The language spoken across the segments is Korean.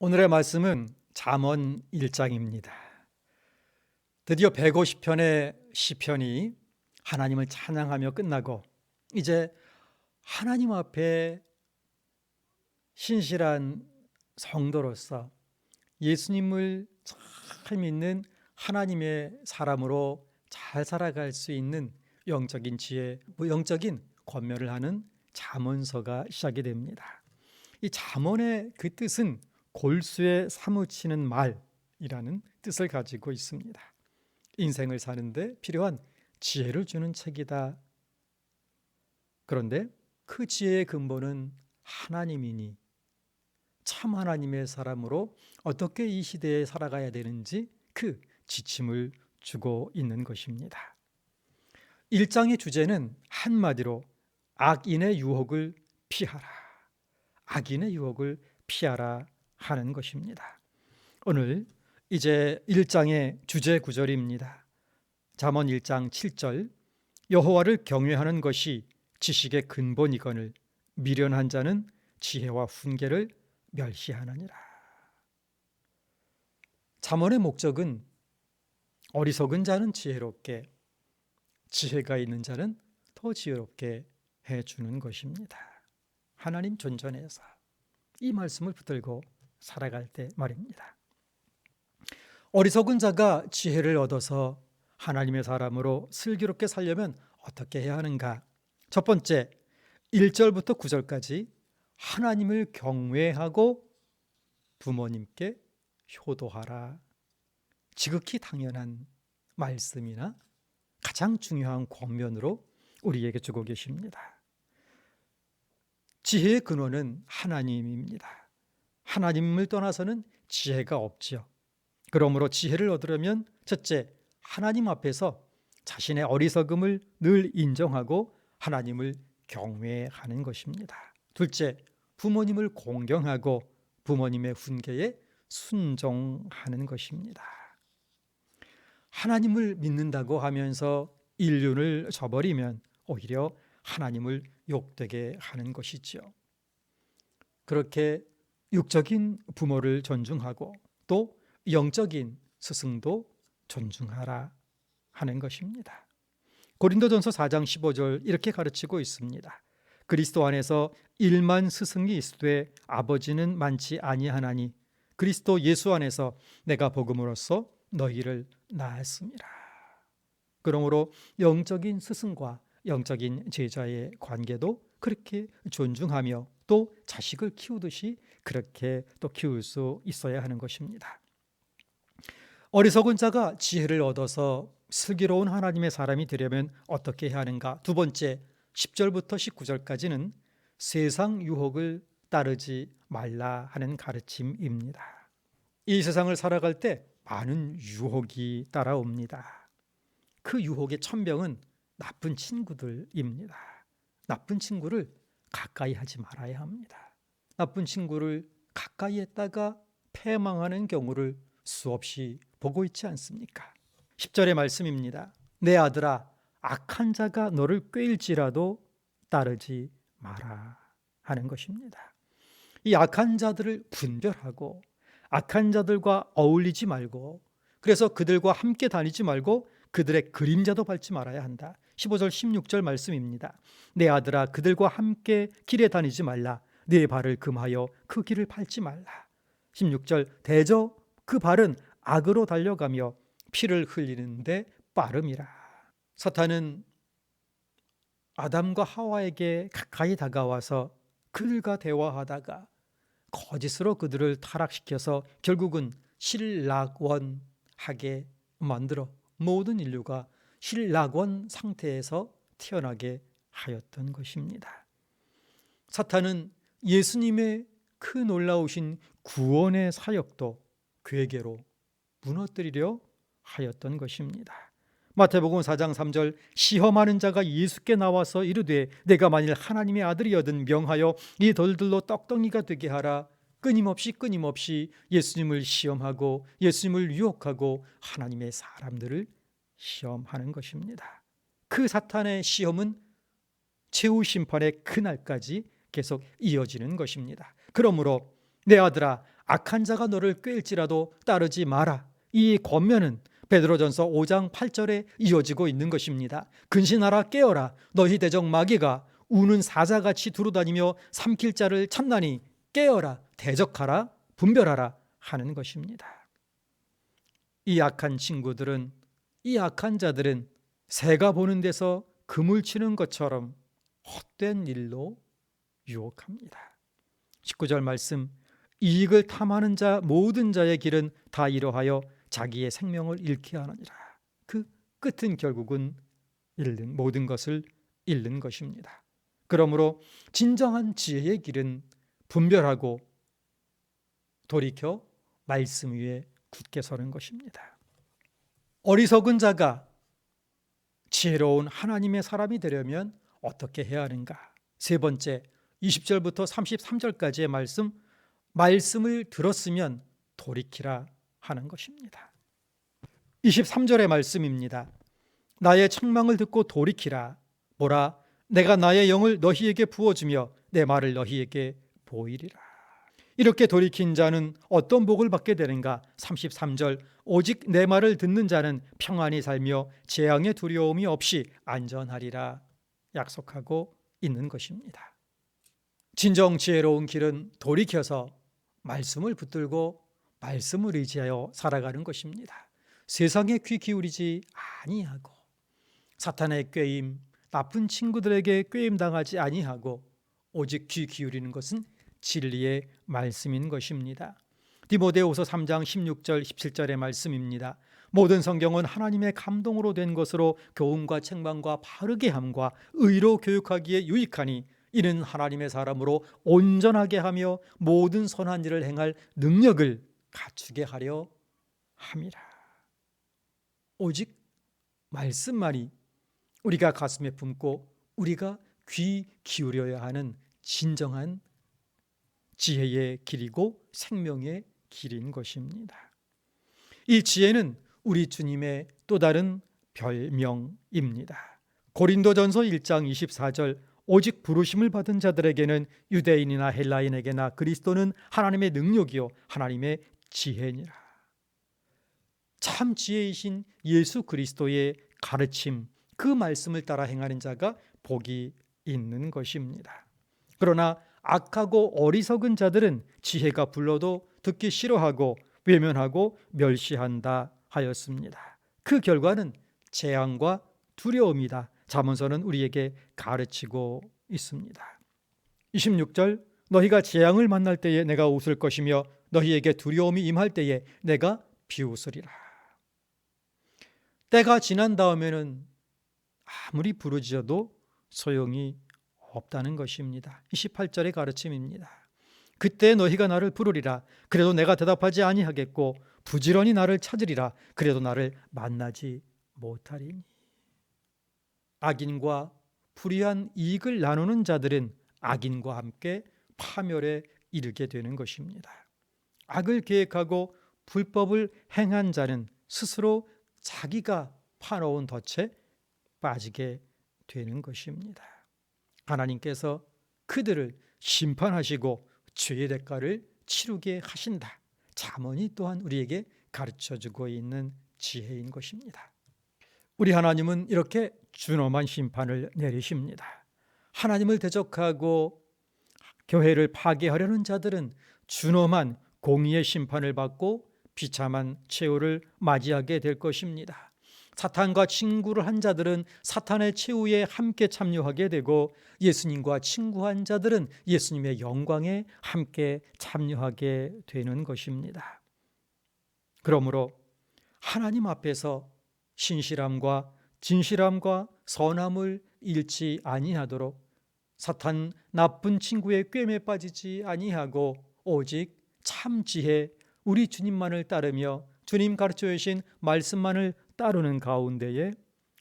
오늘의 말씀은 잠언 1장입니다. 드디어 150편의 시편이 하나님을 찬양하며 끝나고 이제 하나님 앞에 신실한 성도로서 예수님을 잘 믿는 하나님의 사람으로 잘 살아갈 수 있는 영적인 지혜, 영적인 권면을 하는 잠언서가 시작이 됩니다. 이 잠언의 그 뜻은 골수에 사무치는 말이라는 뜻을 가지고 있습니다. 인생을 사는데 필요한 지혜를 주는 책이다. 그런데 그 지혜의 근본은 하나님이니 참 하나님의 사람으로 어떻게 이 시대에 살아가야 되는지 그 지침을 주고 있는 것입니다. 1장의 주제는 한마디로 악인의 유혹을 피하라. 악인의 유혹을 피하라 하는 것입니다. 오늘 이제 1장의 주제 구절입니다. 잠언 1장 7절 여호와를 경외하는 것이 지식의 근본이거늘 미련한 자는 지혜와 훈계를 멸시하느니라. 잠언의 목적은 어리석은 자는 지혜롭게, 지혜가 있는 자는 더 지혜롭게 해주는 것입니다. 하나님 존전에서 이 말씀을 붙들고 살아갈 때 말입니다. 어리석은 자가 지혜를 얻어서 하나님의 사람으로 슬기롭게 살려면 어떻게 해야 하는가? 첫 번째, 1절부터 9절까지 하나님을 경외하고 부모님께 효도하라. 지극히 당연한 말씀이나 가장 중요한 권면으로 우리에게 주고 계십니다. 지혜의 근원은 하나님입니다. 하나님을 떠나서는 지혜가 없지요. 그러므로 지혜를 얻으려면 첫째, 하나님 앞에서 자신의 어리석음을 늘 인정하고 하나님을 경외하는 것입니다. 둘째, 부모님을 공경하고 부모님의 훈계에 순종하는 것입니다. 하나님을 믿는다고 하면서 인륜을 저버리면 오히려 하나님을 욕되게 하는 것이지요. 그렇게 육적인 부모를 존중하고 또 영적인 스승도 존중하라 하는 것입니다. 고린도전서 4장 15절 이렇게 가르치고 있습니다. 그리스도 안에서 1만 스승이 있으되 아버지는 많지 아니하나니 그리스도 예수 안에서 내가 복음으로써 너희를 낳았습니다. 그러므로 영적인 스승과 영적인 제자의 관계도 그렇게 존중하며 또 자식을 키우듯이 그렇게 또 키울 수 있어야 하는 것입니다. 어리석은 자가 지혜를 얻어서 슬기로운 하나님의 사람이 되려면 어떻게 해야 하는가? 두 번째, 10절부터 19절까지는 세상 유혹을 따르지 말라 하는 가르침입니다. 이 세상을 살아갈 때 많은 유혹이 따라옵니다. 그 유혹의 천병은 나쁜 친구들입니다. 나쁜 친구를 가까이 하지 말아야 합니다. 나쁜 친구를 가까이 했다가 패망하는 경우를 수없이 보고 있지 않습니까? 10절의 말씀입니다. 내 아들아, 악한 자가 너를 꾀일지라도 따르지 마라 하는 것입니다. 이 악한 자들을 분별하고 악한 자들과 어울리지 말고 그래서 그들과 함께 다니지 말고 그들의 그림자도 밟지 말아야 한다. 15절 16절 말씀입니다. 내 아들아, 그들과 함께 길에 다니지 말라. 네 발을 금하여 그 길을 밟지 말라. 16절 대저 그 발은 악으로 달려가며 피를 흘리는데 빠름이라. 사탄은 아담과 하와에게 가까이 다가와서 그들과 대화하다가 거짓으로 그들을 타락시켜서 결국은 실락원하게 만들어 모든 인류가 실락원 상태에서 태어나게 하였던 것입니다. 사탄은 예수님의 그 놀라우신 구원의 사역도 괴계로 무너뜨리려 하였던 것입니다. 마태복음 4장 3절 시험하는 자가 예수께 나와서 이르되 내가 만일 하나님의 아들이거든 명하여 이 돌들로 떡덩이가 되게 하라. 끊임없이 예수님을 시험하고 예수님을 유혹하고 하나님의 사람들을 시험하는 것입니다. 그 사탄의 시험은 최후 심판의 그날까지 계속 이어지는 것입니다. 그러므로 내 아들아, 악한 자가 너를 꾀일지라도 따르지 마라. 이 권면은 베드로전서 5장 8절에 이어지고 있는 것입니다. 근신하라, 깨어라. 너희 대적 마귀가 우는 사자같이 두루다니며 삼킬 자를 찾나니 깨어라, 대적하라, 분별하라 하는 것입니다. 이 악한 친구들은, 이 악한 자들은 새가 보는 데서 그물 치는 것처럼 헛된 일로 유혹합니다. 19절 말씀, 이익을 탐하는 자 모든 자의 길은 다 이러하여 자기의 생명을 잃게 하느니라. 그 끝은 결국은 모든 것을 잃는 것입니다. 그러므로 진정한 지혜의 길은 분별하고 돌이켜 말씀 위에 굳게 서는 것입니다. 어리석은 자가 지혜로운 하나님의 사람이 되려면 어떻게 해야 하는가? 세 번째, 20절부터 33절까지의 말씀을 들었으면 돌이키라 하는 것입니다. 23절의 말씀입니다. 나의 책망을 듣고 돌이키라. 보라, 내가 나의 영을 너희에게 부어주며 내 말을 너희에게 보이리라. 이렇게 돌이킨 자는 어떤 복을 받게 되는가? 33절, 오직 내 말을 듣는 자는 평안히 살며 재앙의 두려움이 없이 안전하리라 약속하고 있는 것입니다. 진정 지혜로운 길은 돌이켜서 말씀을 붙들고 말씀을 의지하여 살아가는 것입니다. 세상에 귀 기울이지 아니하고 사탄의 꾀임, 나쁜 친구들에게 꾀임 당하지 아니하고 오직 귀 기울이는 것은 진리의 말씀인 것입니다. 디모데후서 3장 16절 17절의 말씀입니다. 모든 성경은 하나님의 감동으로 된 것으로 교훈과 책망과 바르게 함과 의로 교육하기에 유익하니 이는 하나님의 사람으로 온전하게 하며 모든 선한 일을 행할 능력을 갖추게 하려 함이라. 오직 말씀만이 우리가 가슴에 품고 우리가 귀 기울여야 하는 진정한 지혜의 길이고 생명의 길인 것입니다. 이 지혜는 우리 주님의 또 다른 별명입니다. 고린도전서 1장 24절, 오직 부르심을 받은 자들에게는 유대인이나 헬라인에게나 그리스도는 하나님의 능력이요 하나님의 지혜니라. 참 지혜이신 예수 그리스도의 가르침, 그 말씀을 따라 행하는 자가 복이 있는 것입니다. 그러나 악하고 어리석은 자들은 지혜가 불러도 듣기 싫어하고 외면하고 멸시한다 하였습니다. 그 결과는 재앙과 두려움이다. 잠언서는 우리에게 가르치고 있습니다. 26절, 너희가 재앙을 만날 때에 내가 웃을 것이며 너희에게 두려움이 임할 때에 내가 비웃으리라. 때가 지난 다음에는 아무리 부르짖어도 소용이 없다는 것입니다. 28절의 가르침입니다. 그때 너희가 나를 부르리라. 그래도 내가 대답하지 아니하겠고 부지런히 나를 찾으리라. 그래도 나를 만나지 못하리니. 악인과 불의한 이익을 나누는 자들은 악인과 함께 파멸에 이르게 되는 것입니다. 악을 계획하고 불법을 행한 자는 스스로 자기가 파놓은 덫에 빠지게 되는 것입니다. 하나님께서 그들을 심판하시고 죄의 대가를 치르게 하신다. 잠언이 또한 우리에게 가르쳐주고 있는 지혜인 것입니다. 우리 하나님은 이렇게 준엄한 심판을 내리십니다. 하나님을 대적하고 교회를 파괴하려는 자들은 준엄한 공의의 심판을 받고 비참한 최후를 맞이하게 될 것입니다. 사탄과 친구를 한 자들은 사탄의 최후에 함께 참여하게 되고 예수님과 친구한 자들은 예수님의 영광에 함께 참여하게 되는 것입니다. 그러므로 하나님 앞에서 신실함과 진실함과 선함을 잃지 아니하도록 사탄 나쁜 친구의 꿰매에 빠지지 아니하고 오직 참 지혜 우리 주님만을 따르며 주님 가르쳐 주신 말씀만을 따르는 가운데에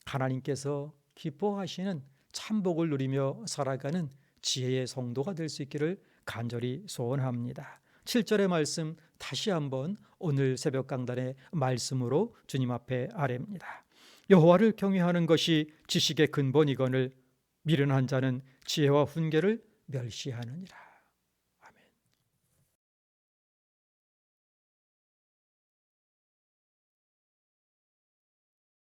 하나님께서 기뻐하시는 참복을 누리며 살아가는 지혜의 성도가 될 수 있기를 간절히 소원합니다. 7절의 말씀 다시 한번 오늘 새벽 강단의 말씀으로 주님 앞에 아뢰입니다. 여호와를 경외하는 것이 지식의 근본이거늘 미련한 자는 지혜와 훈계를 멸시하느니라.